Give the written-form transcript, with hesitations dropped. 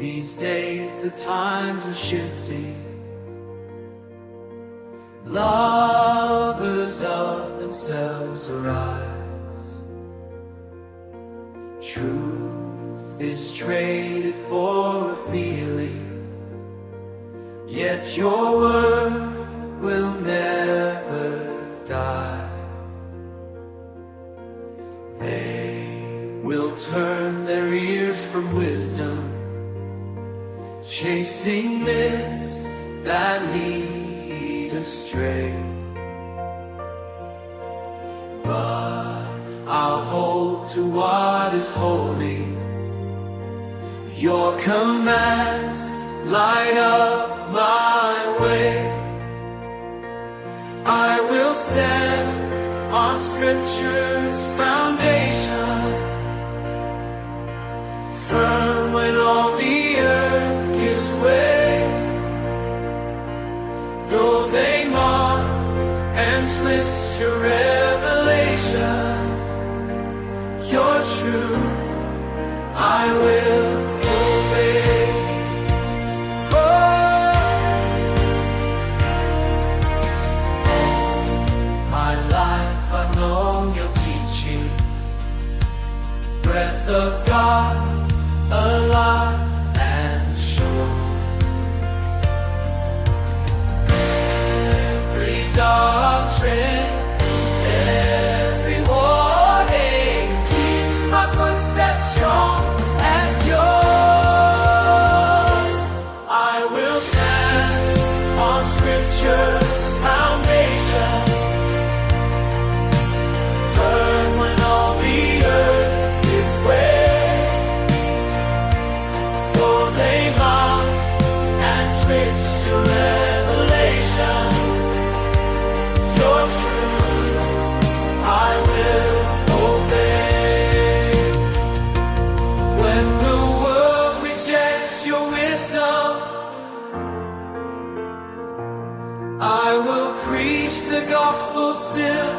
These days the times are shifting. Lovers of themselves arise. Truth is traded for a feeling, yet your word will never die. They will turn their ears from wisdom, chasing myths that lead astray. But I'll hold to what is holy. Your commands light up my way. I will stand on Scripture's foundation, firm when all the earth gives way. Though they mock and twist your revelation, your truth I will obey. Oh, my life I've known your teaching, breath of God, alive and sure. Every doctrine, every warning keeps my footsteps strong and pure. I will stand on Scripture's foundation, firm when all the earth gives way. Though they mock and twist your revelation, your truth I will obey. When the world rejects your wisdom, I will preach the gospel still.